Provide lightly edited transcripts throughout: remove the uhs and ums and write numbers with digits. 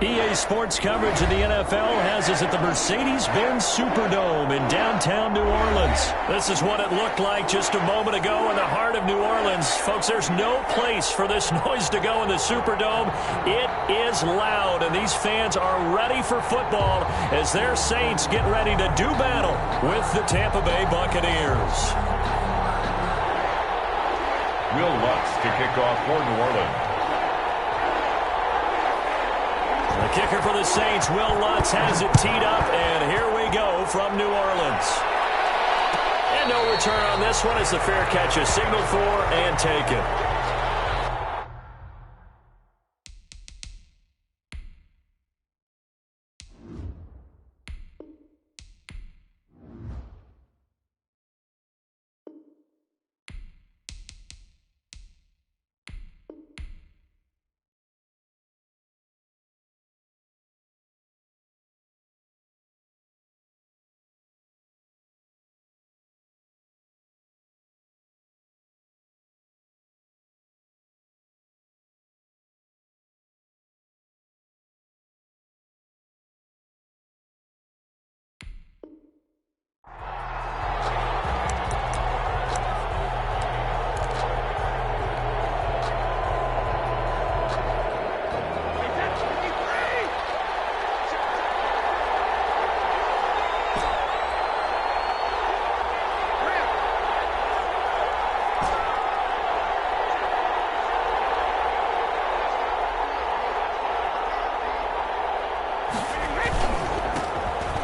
EA Sports coverage of the NFL has us at the Mercedes-Benz Superdome in downtown New Orleans. This is what it looked like just a moment ago in the heart of New Orleans. Folks, there's no place for this noise to go in the Superdome. It is loud, and these fans are ready for football as their Saints get ready to do battle with the Tampa Bay Buccaneers. Will Lutz to kick off for New Orleans. The kicker for the Saints, Will Lutz, has it teed up, and here we go from New Orleans. And no return on this one as the fair catch is signaled for and taken.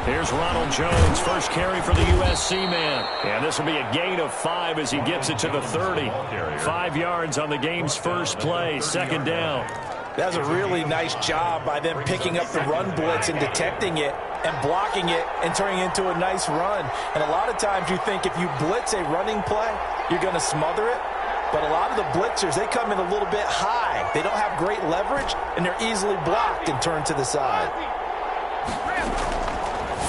Here's Ronald Jones, first carry for the USC man. And this will be a gain of 5 as he gets it to the 30. 5 yards on the game's first play, second down. That's a really nice job by them picking up the run blitz and detecting it and blocking it and turning it into a nice run. And a lot of times you think if you blitz a running play, you're going to smother it. But a lot of the blitzers, they come in a little bit high. They don't have great leverage, and they're easily blocked and turned to the side.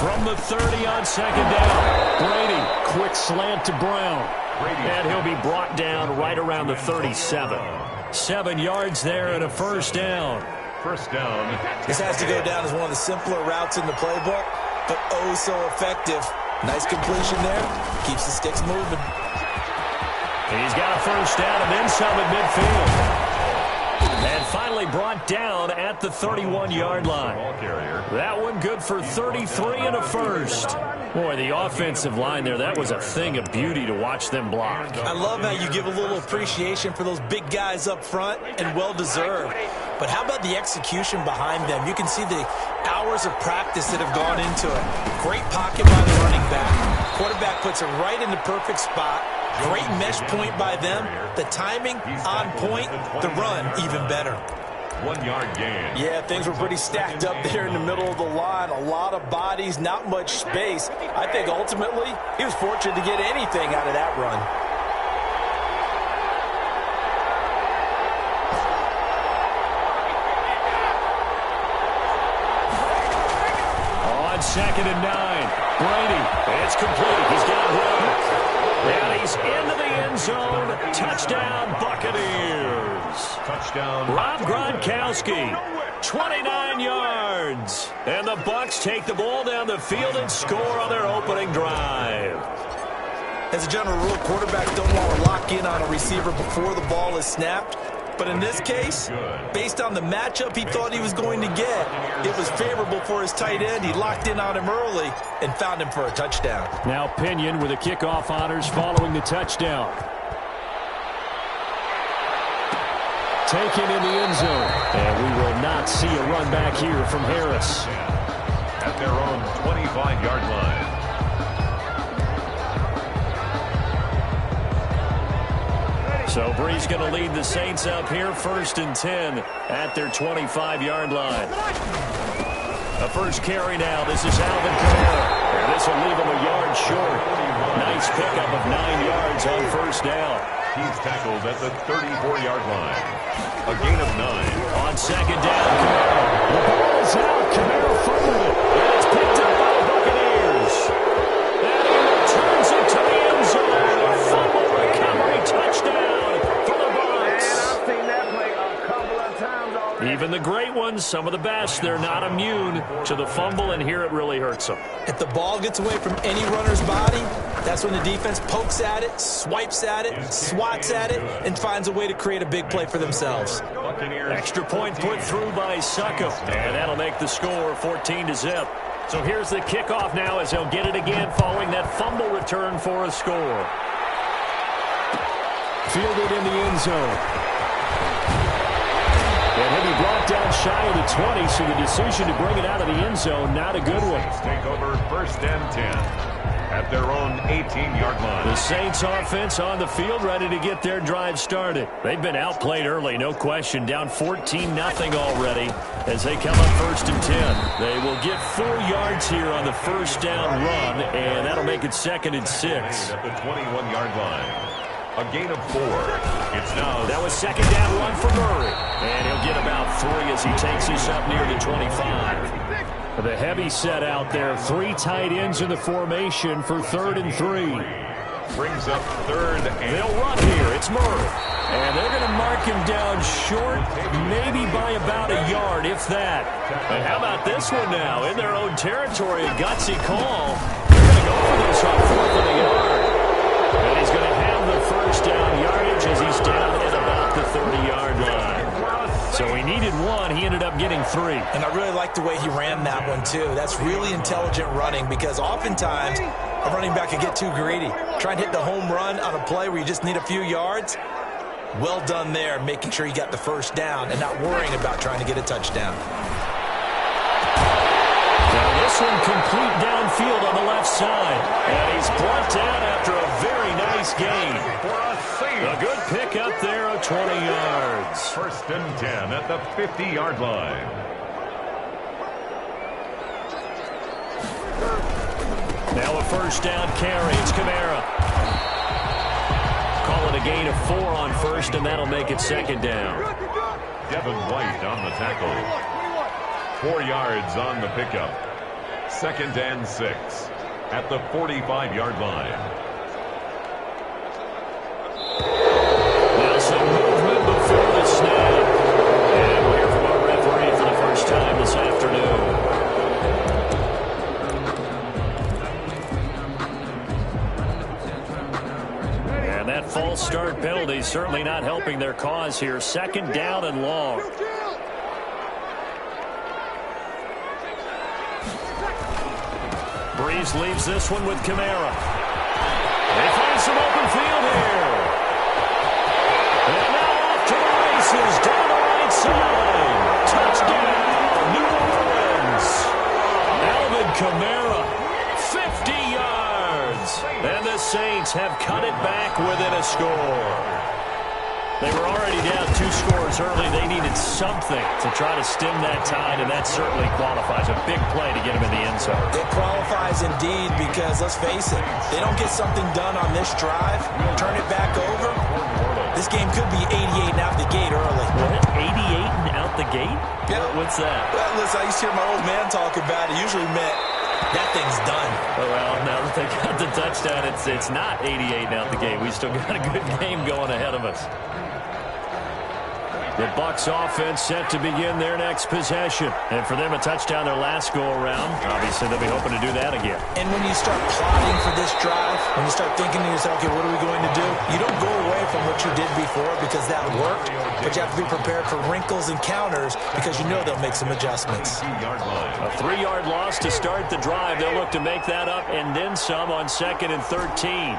From the 30 on second down, Brady, quick slant to Brown. And he'll be brought down right around the 37. 7 yards there and a first down. First down. This has to go down as one of the simpler routes in the playbook, but oh so effective. Nice completion there. Keeps the sticks moving. He's got a first down and then some at midfield. And finally brought down at the 31-yard line. That one good for 33 and a first. Boy, the offensive line there, that was a thing of beauty to watch them block. I love how you give a little appreciation for those big guys up front, and well-deserved. But how about the execution behind them? You can see the hours of practice that have gone into it. Great pocket by the running back. Quarterback puts it right in the perfect spot. Great mesh point by them. The timing on point. The run even better. 1 yard gain. Yeah, things were pretty stacked up there in the middle of the line. A lot of bodies, not much space. I think ultimately he was fortunate to get anything out of that run. On second and 9, Brady. It's complete. He's got room. And he's into the end zone. Touchdown, Buccaneers. Touchdown. Rob Gronkowski, 29 yards. And the Bucs take the ball down the field and score on their opening drive. As a general rule, quarterbacks don't want to lock in on a receiver before the ball is snapped. But in this case, based on the matchup he thought he was going to get, it was favorable for his tight end. He locked in on him early and found him for a touchdown. Now Pinion with the kickoff honors following the touchdown. Taken in the end zone. And we will not see a run back here from Harris. At their own 25-yard line. So Brees going to lead the Saints up here, 1st and 10 at their 25-yard line. A first carry now. This is Alvin Kamara. And this will leave him a yard short. Nice pickup of 9 yards on first down. He's tackled at the 34-yard line. A gain of 9. On second down, Kamara. The ball is out. Kamara fumbled it. And it's picked up by the Buccaneers. And he returns it to the end zone. A fumble recovery touchdown for the Bucs. And I've seen that play a couple of times already. Even the great ones, some of the best, they're not immune to the fumble, and here it really hurts them. If the ball gets away from any runner's body, that's when the defense pokes at it, swipes at it, swats at it, and finds a way to create a big play for themselves. Extra point put through by Suckup, and that'll make the score 14-0. So here's the kickoff now as he'll get it again following that fumble return for a score. Fielded in the end zone. And he'll be brought down shy of the 20, so the decision to bring it out of the end zone, not a good one. Take over 1st and 10 at their own 18-yard line. The Saints offense on the field, ready to get their drive started. They've been outplayed early, no question, down 14-0 already as they come up 1st and 10. They will get 4 yards here on the first down run, and that'll make it 2nd and 6. At the 21-yard line. A gain of 4. It's now. That was 2nd down run for Murray. And he'll get about 3 as he takes us up near the 25. The heavy set out there. 3 tight ends in the formation for 3rd and 3. Brings up 3rd and. They'll run here. It's Murray. And they're going to mark him down short, maybe by about a yard, if that. And how about this one now? In their own territory, a gutsy call. They're going to go for this on 4th and a yard. And he's going to have the first down yardage as he's down at about the 30-yard line. So he needed 1. He ended up getting 3. And I really like the way he ran that one, too. That's really intelligent running because oftentimes a running back can get too greedy. Trying to hit the home run on a play where you just need a few yards. Well done there, making sure you got the first down and not worrying about trying to get a touchdown. Now this one complete downfield on the left side. And he's brought down after a very nice gain. A good pickup there of 20 yards. 1st and 10 at the 50-yard line. Now a first down carry. It's Kamara. Call it a gain of 4 on 1st, and that'll make it 2nd down. Devin White on the tackle. 4 yards on the pickup. 2nd and 6 at the 45-yard line. Now some movement before the snap. And we'll hear from our referee for the first time this afternoon. And that false start penalty certainly not helping their cause here. 2nd down and long. Breeze leaves this one with Kamara. They find some open field here. And now off to the races down the right side. Touchdown, New Orleans. Alvin Kamara, 50 yards. And the Saints have cut it back within a score. They were already down 2 scores early. They needed something to try to stem that tide, and that certainly qualifies. A big play to get them in the end zone. It qualifies indeed because, let's face it, they don't get something done on this drive, turn it back over, this game could be 88 and out the gate early. What? 88 and out the gate? Yeah. What's that? Well, listen, I used to hear my old man talk about it. Usually meant that thing's done. Oh, well, now that they got the touchdown, it's not 88 and out the gate. We still got a good game going ahead of us. The Bucs offense set to begin their next possession. And for them, a touchdown their last go-around. Obviously, they'll be hoping to do that again. And when you start plotting for this drive, when you start thinking to yourself, okay, what are we going to do? You don't go away from what you did before because that worked, but you have to be prepared for wrinkles and counters because you know they'll make some adjustments. A 3-yard loss to start the drive. They'll look to make that up and then some on 2nd and 13.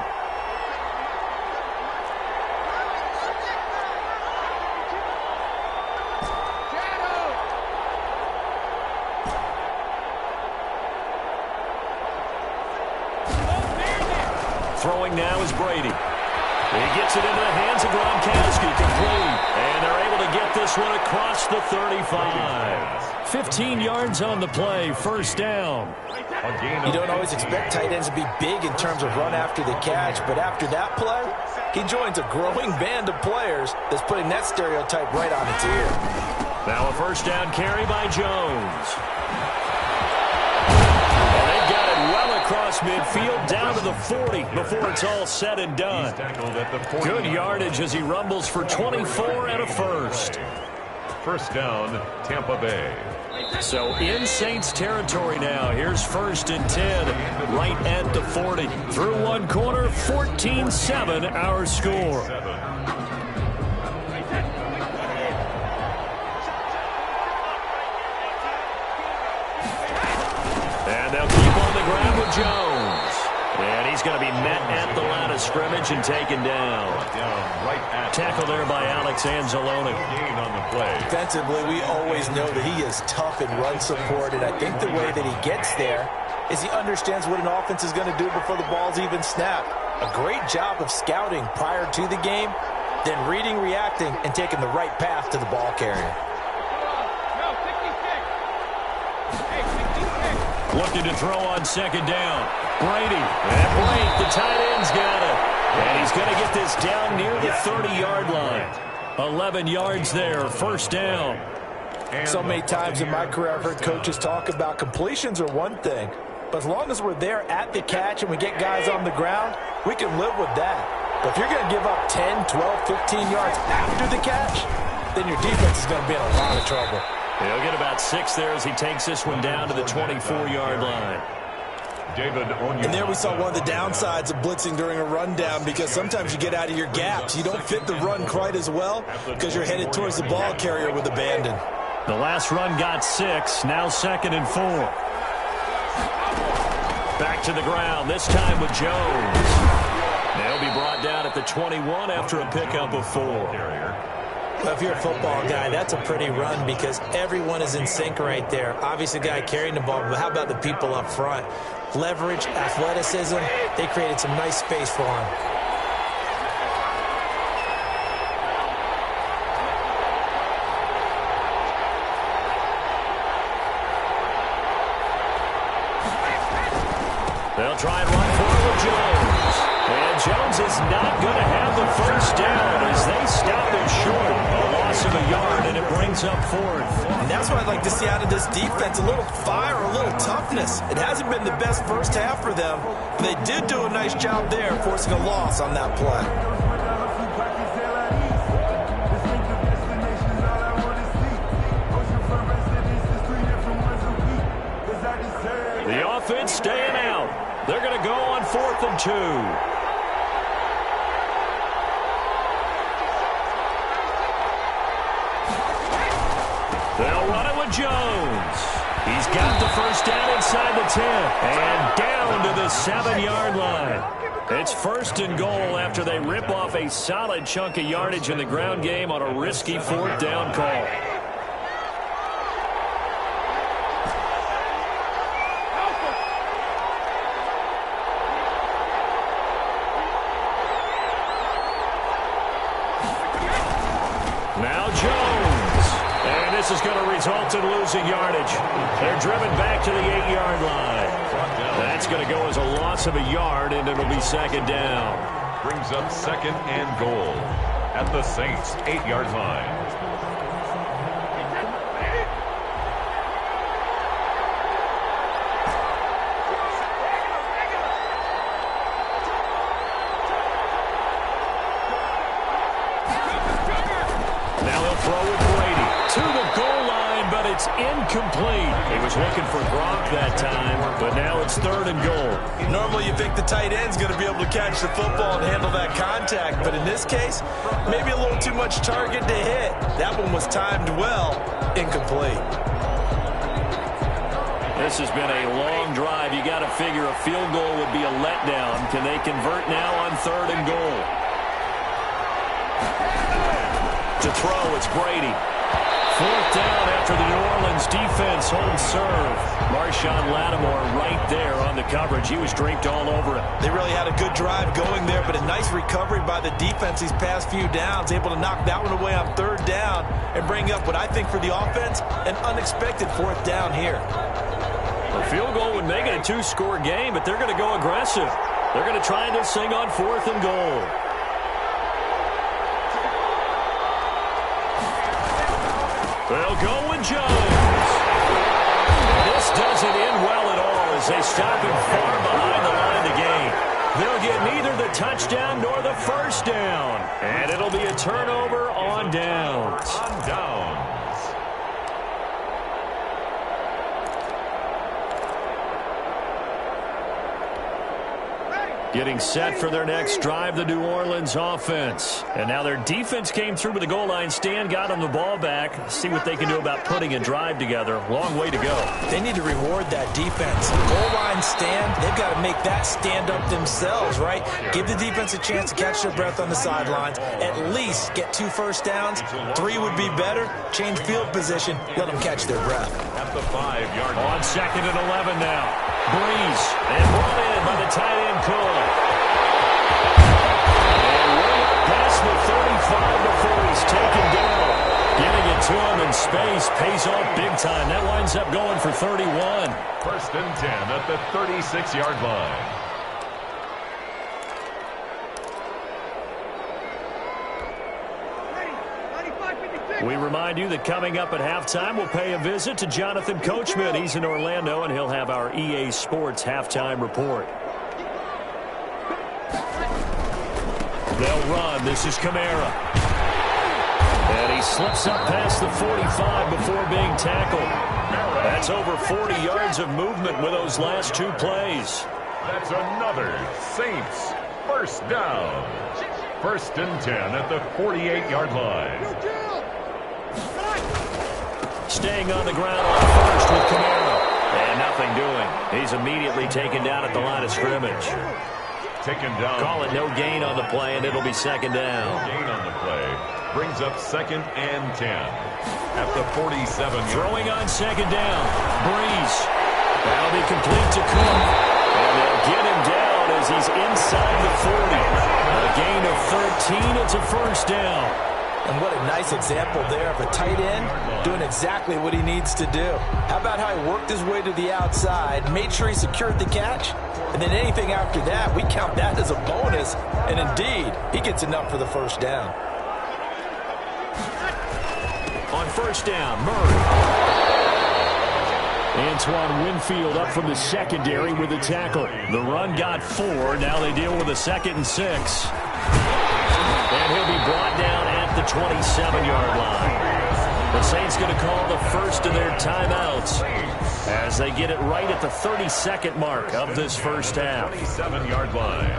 Throwing now is Brady. He gets it into the hands of Gronkowski, complete. And they're able to get this one across the 35. 15 yards on the play, first down. You don't always expect tight ends to be big in terms of run after the catch, but after that play, he joins a growing band of players that's putting that stereotype right on its ear. Now a first down carry by Jones. Across midfield down to the 40 before it's all said and done. Good yardage as he rumbles for 24 and a first. First down, Tampa Bay. So in Saints territory now. Here's 1st and 10, right at the 40. Through one quarter, 14-7 our score. And they'll keep on the ground with Jones. And he's going to be met at the line of scrimmage and taken down. Tackle there by Alex Anzalone. Gain on the play. Defensively, we always know that he is tough in run support, and I think the way that he gets there is he understands what an offense is going to do before the ball's even snapped. A great job of scouting prior to the game, then reading, reacting, and taking the right path to the ball carrier. Looking to throw on 2nd down. Brady. And Blake, the tight end's got it. And he's going to get this down near the 30-yard line. 11 yards there, 1st down. So many times in my career, I've heard coaches talk about completions are one thing. But as long as we're there at the catch and we get guys on the ground, we can live with that. But if you're going to give up 10, 12, 15 yards after the catch, then your defense is going to be in a lot of trouble. He'll get about 6 there as he takes this one down to the 24-yard line. And there we saw one of the downsides of blitzing during a rundown, because sometimes you get out of your gaps. You don't fit the run quite as well because you're headed towards the ball carrier with abandon. The last run got 6, now 2nd and 4. Back to the ground, this time with Jones. They'll be brought down at the 21 after a pickup of 4. Well, if you're a football guy, that's a pretty run because everyone is in sync right there. Obviously, the guy carrying the ball, but how about the people up front? Leverage, athleticism, they created some nice space for him. They'll try and run forward with Jones. And Jones is not going to have the 1st down as they stop it short. A loss of a yard, and it brings up 4th. And that's what I'd like to see out of this defense, a little fire, a little toughness. It hasn't been the best first half for them, but they did do a nice job there, forcing a loss on that play. The offense staying out. They're going to go on 4th and 2. They'll run it with Jones. He's got the 1st down inside the 10 and down to the 7-yard line. It's 1st and goal after they rip off a solid chunk of yardage in the ground game on a risky 4th down call. Now Jones. And this is going to result in losing yardage. They're driven back to the 8-yard line. That's going to go as a loss of a yard, and it'll be 2nd down. Brings up 2nd and goal at the Saints' 8-yard line. It's incomplete. He was looking for Gronk that time, but now it's 3rd and goal. Normally you think the tight end's going to be able to catch the football and handle that contact, but in this case, maybe a little too much target to hit. That one was timed well, incomplete. This has been a long drive. You got to figure a field goal would be a letdown. Can they convert now on 3rd and goal? To throw, it's Brady. 4th down after the New Orleans defense holds serve. Marshawn Lattimore right there on the coverage. He was draped all over it. They really had a good drive going there, but a nice recovery by the defense these past few downs, able to knock that one away on 3rd down and bring up what I think for the offense, an unexpected 4th down here. A field goal would make it a 2-score game, but they're going to go aggressive. They're going to try this thing on 4th and goal. They'll go with Jones. This doesn't end well at all as they stop him far behind the line to gain. They'll get neither the touchdown nor the 1st down. And it'll be a turnover on downs. On downs. Getting set for their next drive, the New Orleans offense. And now their defense came through with the goal line stand, got them the ball back. See what they can do about putting a drive together. Long way to go. They need to reward that defense. Goal line stand, they've got to make that stand up themselves, right? Give the defense a chance to catch their breath on the sidelines. At least get 2 first downs. 3 would be better. Change field position. Let them catch their breath. At the 5-yard line. On 2nd and 11 now. Breeze. And brought in by the tight end, Cole. And way up past the 35 before he's taken down. Getting it to him in space pays off big time. That winds up going for 31. 1st and 10 at the 36-yard line. We remind you that coming up at halftime, we'll pay a visit to Jonathan Coachman. He's in Orlando, and he'll have our EA Sports halftime report. They'll run. This is Kamara. And he slips up past the 45 before being tackled. That's over 40 yards of movement with those last 2 plays. That's another Saints first down. 1st and 10 at the 48-yard line. Staying on the ground on first with Kamara. And nothing doing. He's immediately taken down at the line of scrimmage. Taken down. Call it no gain on the play, and it'll be 2nd down. No gain on the play. Brings up 2nd and 10. At the 47. Throwing on 2nd down. Breeze. That'll be complete to Cook. And they'll get him down as he's inside the 40. A gain of 13. It's a first down. And what a nice example there of a tight end doing exactly what he needs to do. How about how he worked his way to the outside, made sure he secured the catch, and then anything after that, we count that as a bonus. And indeed, he gets enough for the first down. On first down, Murray. Antoine Winfield up from the secondary with a tackle. The run got 4. Now they deal with a 2nd and 6. And he'll be brought down at the 27-yard line. The Saints going to call the first of their timeouts as they get it right at the 32nd mark of this first half. 27-yard line.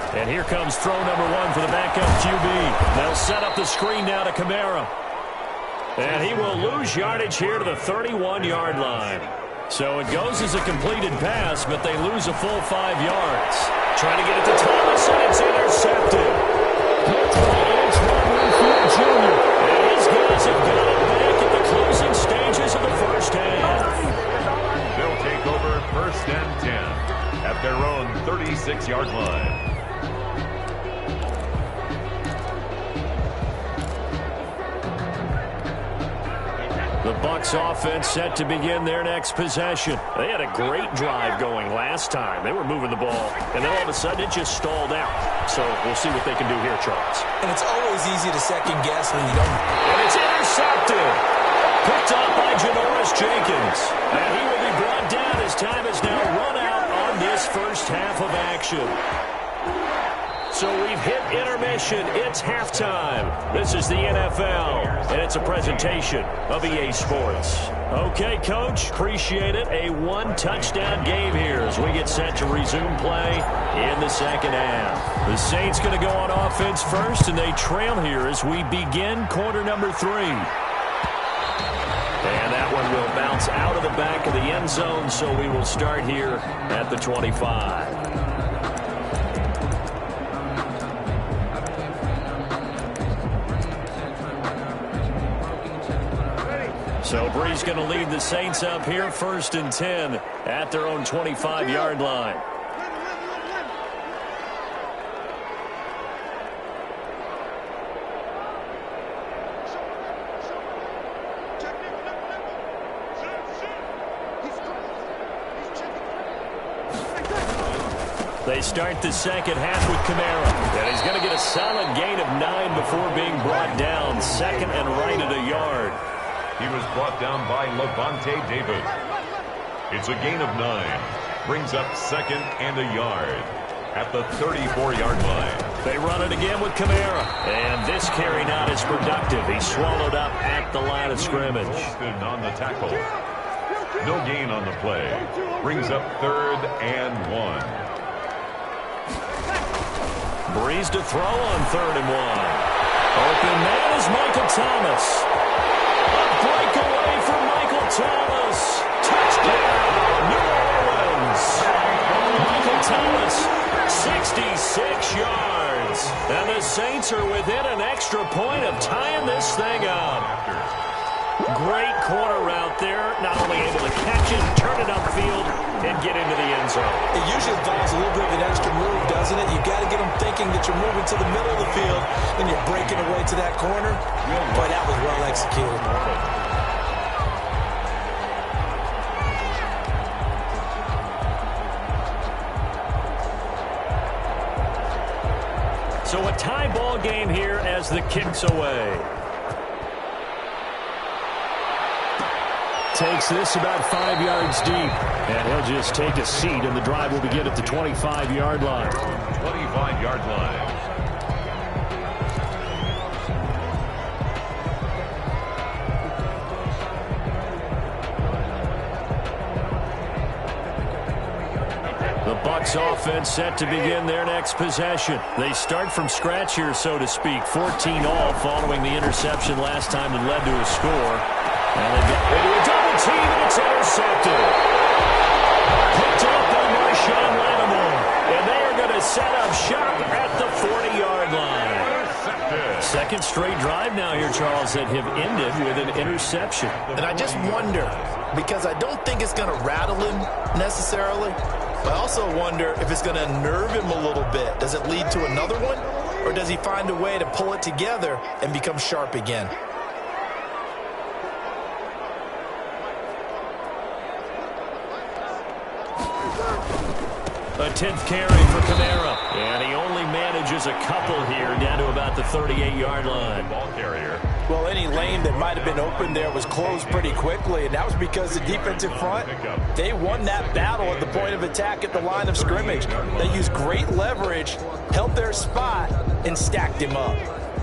And here comes throw number 1 for the backup QB. They'll set up the screen now to Kamara. And he will lose yardage here to the 31-yard line. So it goes as a completed pass, but they lose a full 5 yards. Trying to get it to Thomas, and it's intercepted. Picked by Antoine Winfield Jr. And his guys have got it back at the closing stages of the first half. They'll take over 1st and 10 at their own 36-yard line. The Bucs offense set to begin their next possession. They had a great drive going last time. They were moving the ball, and then all of a sudden it just stalled out. So we'll see what they can do here, Charles. And it's always easy to second guess when you don't. And it's intercepted. Picked up by Janoris Jenkins. And he will be brought down as time has now run out on this first half of action. So we've hit intermission. It's halftime. This is the NFL, and it's a presentation of EA Sports. Okay, Coach, appreciate it. A 1-touchdown game here as we get set to resume play in the second half. The Saints going to go on offense first, and they trail here as we begin quarter number 3. And that one will bounce out of the back of the end zone, so we will start here at the 25. So Breeze going to lead the Saints up here, 1st and 10 at their own 25-yard line. They start the second half with Kamara. And he's going to get a solid gain of 9 before being brought down. 2nd and right at a yard. He was brought down by Levante David. It's a gain of 9. Brings up 2nd and a yard at the 34-yard line. They run it again with Kamara. And this carry not as productive. He's swallowed up at the line of scrimmage. Golston on the tackle. No gain on the play. Brings up 3rd and 1. Breeze to throw on 3rd and 1. Open man is Michael Thomas. A breakaway for Michael Thomas. Touchdown, New Orleans. Michael Thomas, 66 yards. And the Saints are within an extra point of tying this thing up. Great corner route there. Not only able to catch it, turn it upfield, and get into the end zone. It usually involves a little bit of an extra move, doesn't it? You've got to get them thinking that you're moving to the middle of the field and you're breaking away to that corner. Boy, that was well executed. So a tie ball game here as the kick's away. Takes this about 5 yards deep. And he'll just take a seat, and the drive will begin at the 25-yard line. 25-yard line. The Bucs offense set to begin their next possession. They start from scratch here, so to speak. 14 all following the interception last time that led to a score. And they get into a double team, and it's intercepted. Picked up by Marshawn Lattimore. And they are going to set up shop at the 40-yard line. Second straight drive now here, Charles, that have ended with an interception. And I just wonder, because I don't think it's going to rattle him necessarily, but I also wonder if it's going to nerve him a little bit. Does it lead to another one, or does he find a way to pull it together and become sharp again? A 10th carry for Kamara. And he only manages a couple here down to about the 38-yard line. Ball carrier. Well, any lane that might have been open there was closed pretty quickly, and that was because the defensive front, they won that battle at the point of attack at the line of scrimmage. They used great leverage, held their spot, and stacked him up.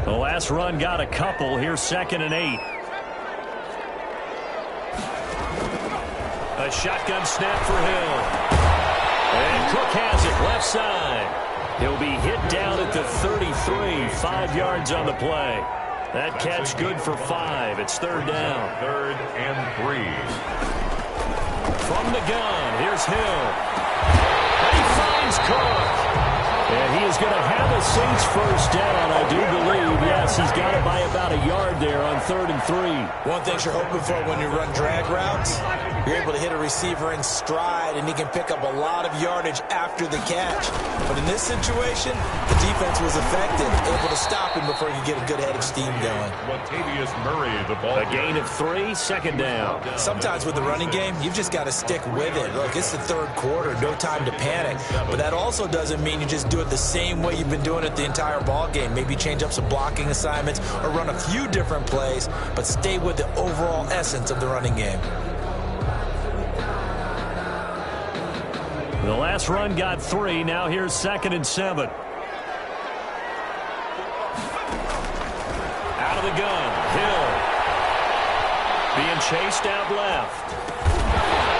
The last run got a couple. Here's 2nd and 8. A shotgun snap for Hill. And Cook has it left side. He'll be hit down at the 33, 5 yards on the play. That catch good for 5. It's 3rd down. 3rd and 3. From the gun, here's Hill. And he finds Cook. And he is going to have a Saints first down, I do believe. Yes, he's got it by about a yard there on 3rd and 3. One thing you're hoping for when you run drag routes, you're able to hit a receiver in stride, and he can pick up a lot of yardage after the catch. But in this situation, the defense was effective, able to stop him before he could get a good head of steam going. Latavius Murray, the ball. A gain of 3, 2nd down. Sometimes with the running game, you've just got to stick with it. Look, it's the 3rd quarter, no time to panic. But that also doesn't mean you just do it the same way you've been doing it the entire ball game. Maybe change up some blocking assignments or run a few different plays, but stay with the overall essence of the running game. The last run got 3. Now here's 2nd and 7. Out of the gun. Hill. Being chased out left.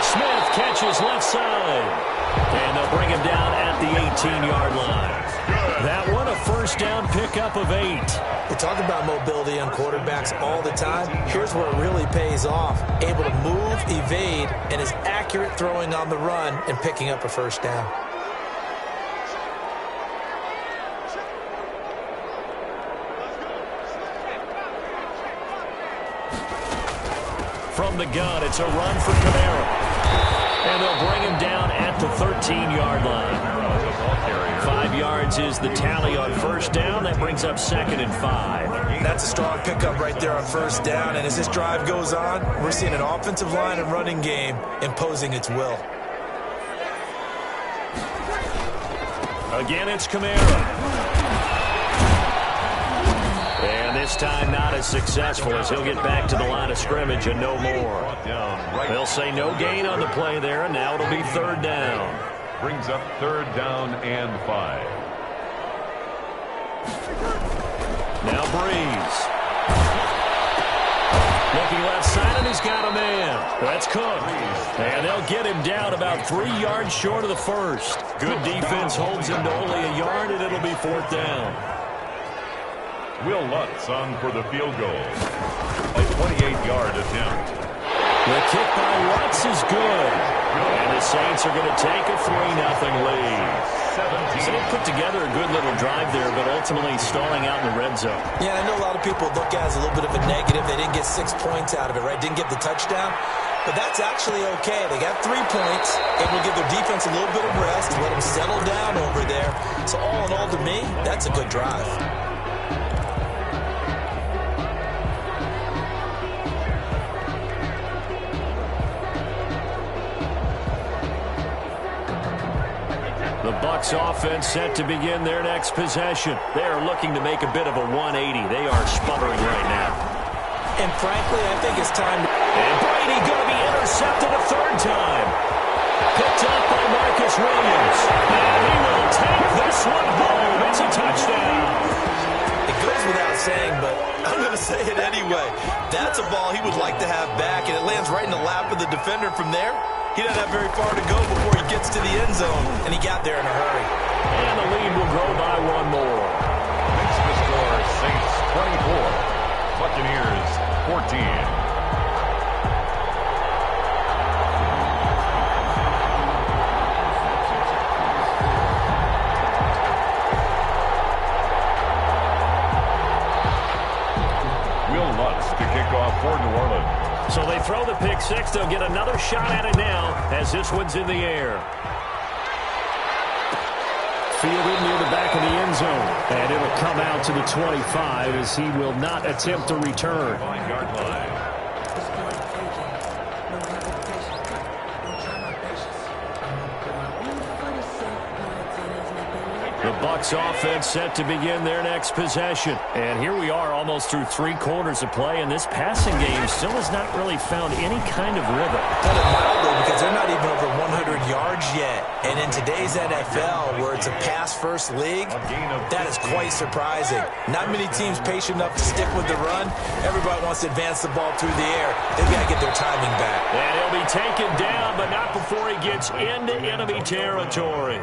Smith catches left side. And they'll bring him down at the 18-yard line. That one, a first down pickup of 8. We talk about mobility on quarterbacks all the time. Here's where it really pays off. Able to move, evade, and is accurate throwing on the run and picking up a first down. From the gun, it's a run for Kamara. And they'll bring him down at the 13-yard line. 5 yards is the tally on first down. That brings up 2nd and 5. That's a strong pickup right there on first down. And as this drive goes on, we're seeing an offensive line and running game imposing its will. Again, it's Kamara. And this time not as successful as he'll get back to the line of scrimmage and no more. They'll say no gain on the play there, and now it'll be 3rd down. Brings up 3rd down and 5. Now Breeze. Looking left side, and he's got a man. That's Cook. And they'll get him down about 3 yards short of the first. Good defense holds him to only a yard, and it'll be 4th down. Will Lutz on for the field goal. A 28-yard attempt. The kick by Lutz is good. And the Saints are going to take a 3-0 lead. So they put together a good little drive there, but ultimately stalling out in the red zone. Yeah, I know a lot of people look at it as a little bit of a negative. They didn't get 6 points out of it, right? Didn't get the touchdown. But that's actually okay. They got 3 points. It will give their defense a little bit of rest, let them settle down over there. So all in all, to me, that's a good drive. The Bucs offense set to begin their next possession. They are looking to make a bit of a 180. They are sputtering right now. And frankly, I think it's time to... And Brady going to be intercepted a 3rd time. Picked up by Marcus Williams. And he will take this one home. It's a touchdown. It goes without saying, but I'm going to say it anyway. That's a ball he would like to have back, and it lands right in the lap of the defender from there. He doesn't have very far to go before he gets to the end zone, and he got there in a hurry. And the lead will grow by 1 more. Makes the score Saints 24, Buccaneers 14. For New Orleans. So they throw the pick 6. They'll get another shot at it now as this one's in the air. Fielded near the back of the end zone. And it'll come out to the 25 as he will not attempt to return. 5-yard line. The Bucs offense set to begin their next possession. And here we are almost through 3 quarters of play, and this passing game still has not really found any kind of rhythm. Put it mildly, because they're not even over 100 yards yet. And in today's NFL, where it's a pass-first league, that is quite surprising. Not many teams patient enough to stick with the run. Everybody wants to advance the ball through the air. They've got to get their timing back. And he'll be taken down, but not before he gets into enemy territory.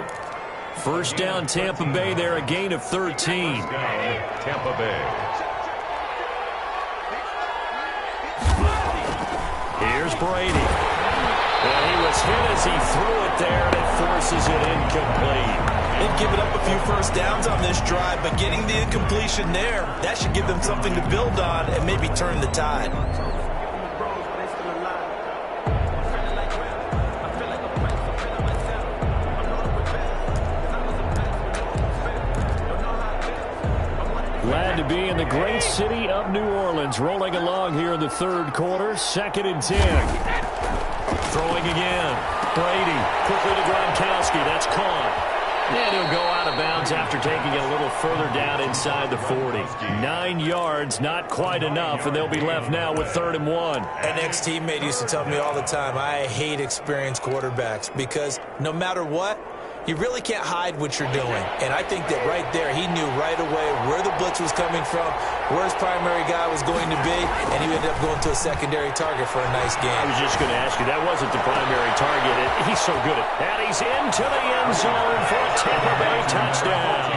1st down, Tampa Bay there, a gain of 13. Tampa Bay. Here's Brady. And he was hit as he threw it there, and it forces it incomplete. They've given up a few 1st downs on this drive, but getting the incompletion there, that should give them something to build on and maybe turn the tide. Glad to be in the great city of New Orleans, rolling along here in the 3rd quarter, 2nd and 10. Throwing again. Brady quickly to Gronkowski. That's caught. And he'll go out of bounds after taking it a little further down inside the 40. 9 yards, not quite enough, and they'll be left now with 3rd and 1. An ex-teammate used to tell me all the time, I hate experienced quarterbacks because no matter what, you really can't hide what you're doing. And I think that right there, he knew right away where the blitz was coming from, where his primary guy was going to be, and he ended up going to a secondary target for a nice game. I was just going to ask you, that wasn't the primary target. He's so good at it. And he's into the end zone for a Tampa Bay touchdown.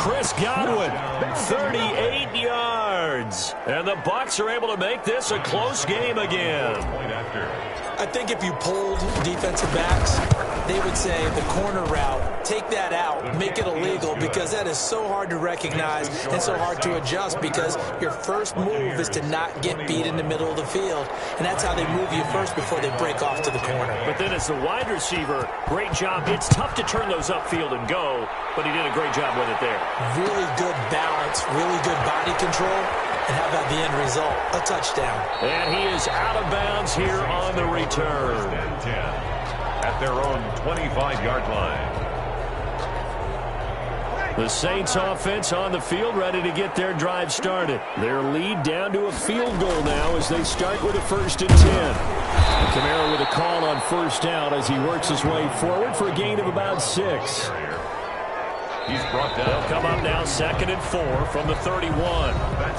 Chris Godwin, 38 yards. And the Bucs are able to make this a close game again. I think if you polled defensive backs, they would say the corner route, take that out, make it illegal, because that is so hard to recognize and so hard to adjust, because your first move is to not get beat in the middle of the field, and that's how they move you first before they break off to the corner. But then as the wide receiver, great job. It's tough to turn those upfield and go, but he did a great job with it there. Really good balance, really good body control. And how about the end result? A touchdown. And he is out of bounds here on the return. At their own 25-yard line. The Saints offense on the field, ready to get their drive started. Their lead down to a field goal now as they start with a 1st and 10. Kamara with a call on 1st down as he works his way forward for a gain of about 6. He's brought down. They'll come up now 2nd and 4 from the 31.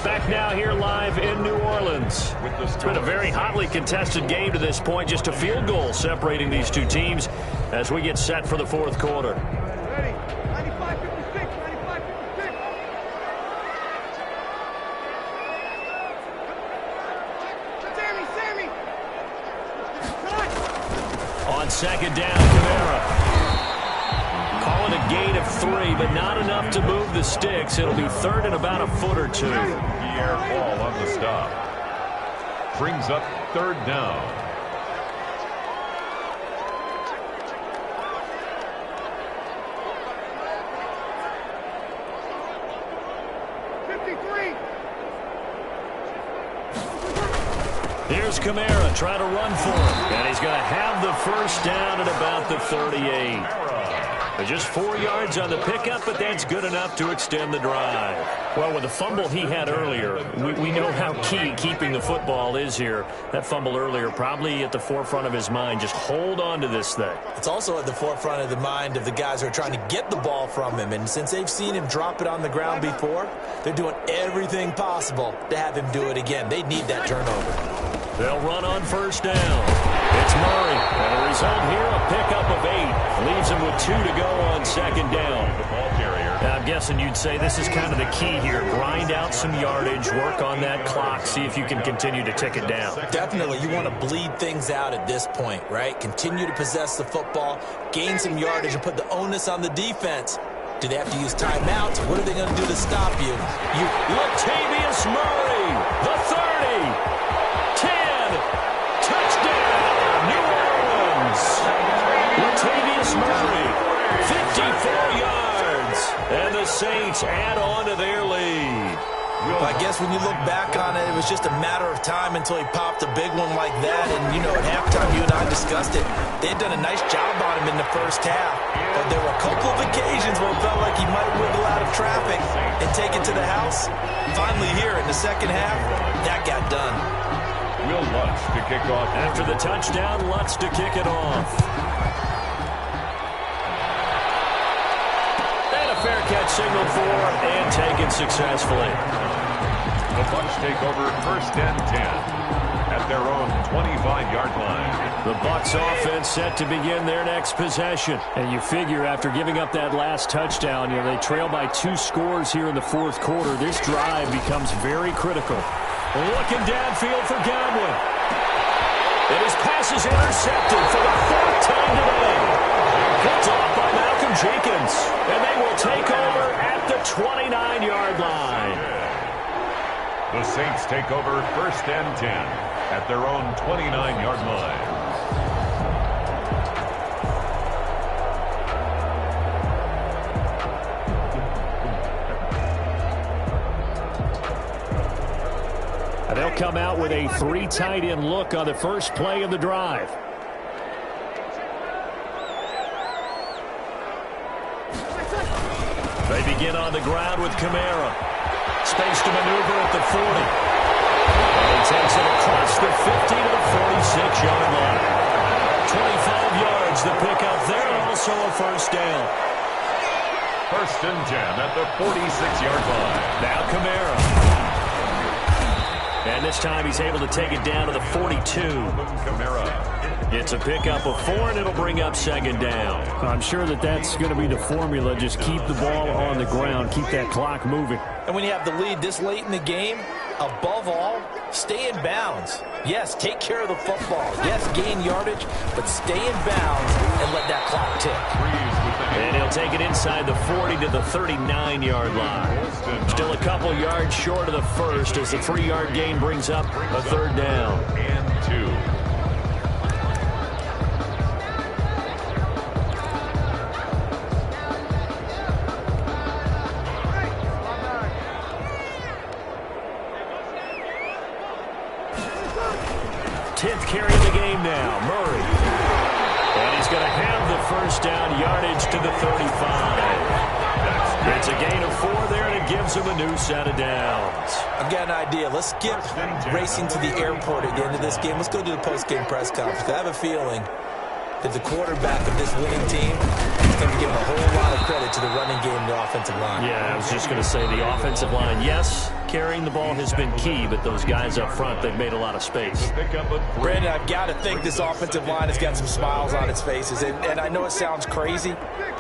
Back now here live in New Orleans. It's been a very hotly contested game to this point. Just a field goal separating these two teams as we get set for the 4th quarter. Ready. 95-56, 95-56. Sammy. On 2nd down, Kamara. Calling a gain of 3, but not enough to move the sticks. It'll be 3rd and about a foot or 2. Pierre Paul on the stop. Brings up 3rd down. Here's Kamara trying to run for him. And he's going to have the 1st down at about the 38. Just 4 yards on the pickup, but that's good enough to extend the drive. Well, with the fumble he had earlier, we know how key keeping the football is here. That fumble earlier probably at the forefront of his mind. Just hold on to this thing. It's also at the forefront of the mind of the guys who are trying to get the ball from him. And since they've seen him drop it on the ground before, they're doing everything possible to have him do it again. They need that turnover. They'll run on 1st down. It's Murray. And the result here, a pickup of 8. Leaves him with 2 to go on 2nd down. The ball carrier. I'm guessing you'd say this is kind of the key here. Grind out some yardage, work on that clock, see if you can continue to tick it down. Definitely, you want to bleed things out at this point, right? Continue to possess the football, gain some yardage, and put the onus on the defense. Do they have to use timeouts? What are they going to do to stop you? Latavius Murray, the 30. 10, touchdown, New Orleans. Latavius Murray, 54 yards, and the Saints add on to their lead. Well, I guess when you look back on it, it was just a matter of time until he popped a big one like that. And, you know, at halftime, you and I discussed it. They had done a nice job on him in the 1st half. But there were a couple of occasions where it felt like he might wiggle out of traffic and take it to the house. Finally here in the 2nd half, that got done. Will Lutz to kick off. After the touchdown, Lutz to kick it off. And a fair catch signaled for and taken successfully. The Bucs take over 1st and 10 at their own 25-yard line. The Bucs offense set to begin their next possession. And you figure after giving up that last touchdown, they trail by 2 scores here in the 4th quarter. This drive becomes very critical. Looking downfield for Godwin. And his pass is intercepted for the 4th time today. Picked off by Malcolm Jenkins. And they will take over at the 29-yard line. The Saints take over 1st and 10 at their own 29-yard line. They'll come out with a 3 tight end look on the first play of the drive. They begin on the ground with Kamara. Space to maneuver at the 40. And he takes it across the 50 to the 46-yard line. 25 yards the pickup there, also a 1st down. 1st and 10 at the 46-yard line. Now Kamara. And this time he's able to take it down to the 42. Kamara. It's a pickup of 4, and it'll bring up 2nd down. I'm sure that's going to be the formula. Just keep the ball on the ground. Keep that clock moving. And when you have the lead this late in the game, above all, stay in bounds. Yes, take care of the football. Yes, gain yardage, but stay in bounds and let that clock tick. And he'll take it inside the 40 to the 39-yard line. Still a couple yards short of the 1st as the 3-yard gain brings up a 3rd down. And 2. Carry the game now, Murray. And he's going to have the 1st down, yardage to the 35. It's a gain of 4 there, and it gives them a new set of downs. I've got an idea. Let's skip racing to the airport at the end of this game. Let's go to the post-game press conference. I have a feeling that the quarterback of this winning team is going to be giving a whole lot of credit to the running game and the offensive line. Yeah, I was just going to say the offensive line, yes, carrying the ball has been key, but those guys up front, they've made a lot of space. Brandon, I've got to think this offensive line has got some smiles on its faces. And I know it sounds crazy,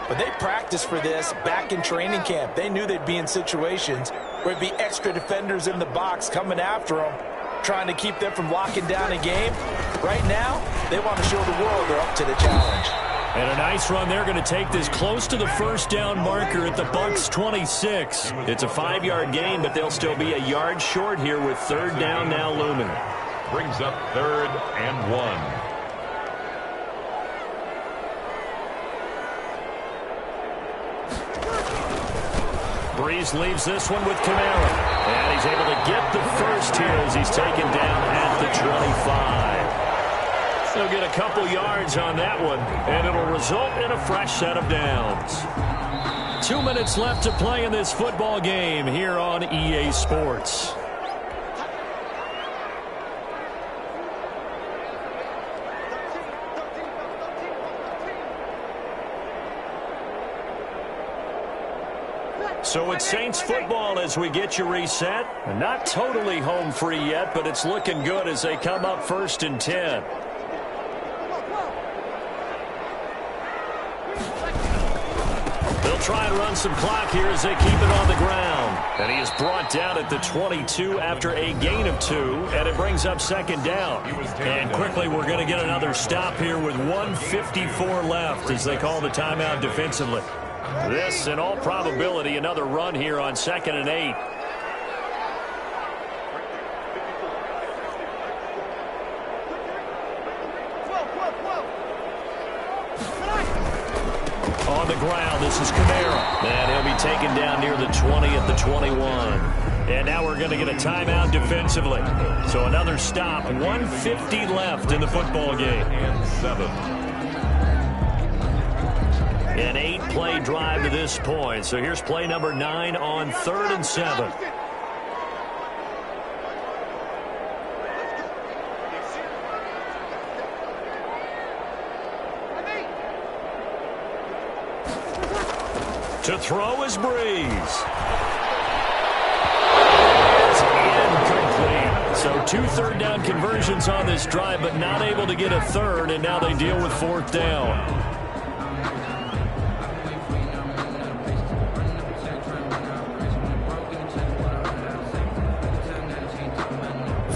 but they practiced for this back in training camp. They knew they'd be in situations where there'd be extra defenders in the box coming after them, trying to keep them from locking down a game. Right now, they want to show the world they're up to the challenge. And a nice run. They're going to take this close to the first down marker at the Bucs 26. It's a 5-yard gain, but they'll still be a yard short here with third down now looming. Brings up 3rd and 1. Breeze leaves this one with Kamara. And he's able to get the first here as he's taken down at the 25. They'll get a couple yards on that one, and it'll result in a fresh set of downs. 2 minutes left to play in this football game here on EA Sports. So it's Saints football as we get you reset. Not totally home free yet, but it's looking good as they come up 1st and 10. They'll try and run some clock here as they keep it on the ground. And he is brought down at the 22 after a gain of 2, and it brings up 2nd down. And quickly we're going to get another stop here with 1:54 left as they call the timeout defensively. This, in all probability, another run here on 2nd and 8. On the ground, this is Kamara. And he'll be taken down near the 20 at the 21. And now we're going to get a timeout defensively. So another stop, 1:50 left in the football game. And 7. An 8-play drive to this point. So here's play number 9 on 3rd and 7. To throw is Breeze. It's incomplete. So 2 third-down conversions on this drive, but not able to get a third, and now they deal with 4th down.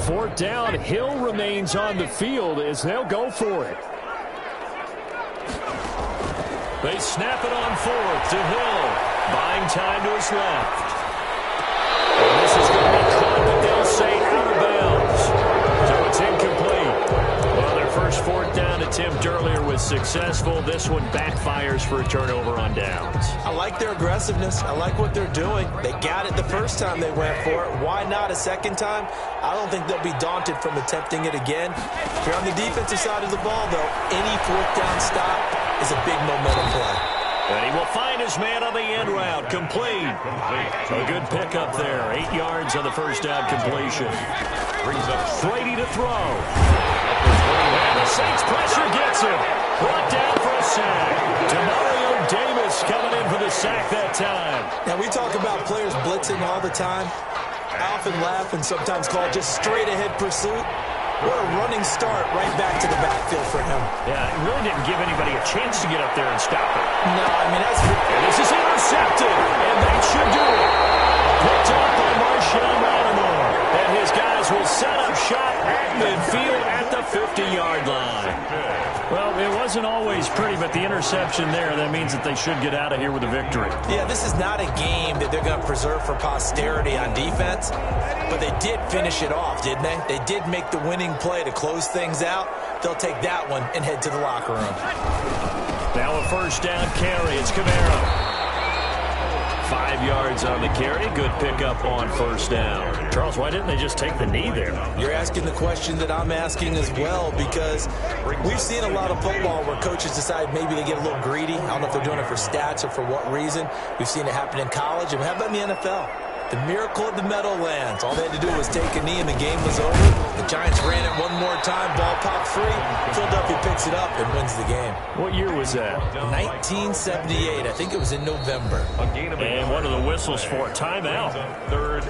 4th down, Hill remains on the field as they'll go for it. They snap it on 4th to Hill, buying time to his left. And this is going to be caught, but they'll say out of bounds. So it's incomplete. Well, their first 4th down attempt earlier was successful. This one backfires for a turnover on downs. I like their aggressiveness. I like what they're doing. They got it the first time they went for it. Why not a second time? I don't think they'll be daunted from attempting it again. If you're on the defensive side of the ball, though, any 4th down stop is a big momentum play. And he will find his man on the end route. Complete. A good pickup there. 8 yards on the first down completion. Brings up Brady to throw. And the Saints pressure gets him. Brought down for a sack. Demario Davis coming in for the sack that time. Now, we talk about players blitzing all the time. I often laugh and sometimes call it just straight-ahead pursuit. What a running start right back to the backfield for him. Yeah, it really didn't give anybody a chance to get up there and stop it. No, I mean, that's... And this is intercepted, and that should do it. Picked up by Marshawn Lattimore. And his guys will set up shop at midfield at the 50-yard line. Well, it wasn't always pretty, but the interception there, that means that they should get out of here with a victory. Yeah, this is not a game that they're going to preserve for posterity on defense, but they did finish it off, didn't they? They did make the winning play to close things out. They'll take that one and head to the locker room. Now a first down carry. It's Kamara. 5 yards on the carry. Good pickup on first down. Charles, why didn't they just take the knee there? You're asking the question that I'm asking as well, because we've seen a lot of football where coaches decide maybe they get a little greedy. I don't know if they're doing it for stats or for what reason. We've seen it happen in college. And how about in the NFL? The miracle of the Meadowlands. All they had to do was take a knee and the game was over. The Giants ran it one more time. Ball popped free. Philadelphia picks it up and wins the game. What year was that? 1978. I think it was in November. And one of the whistles for a timeout. Third.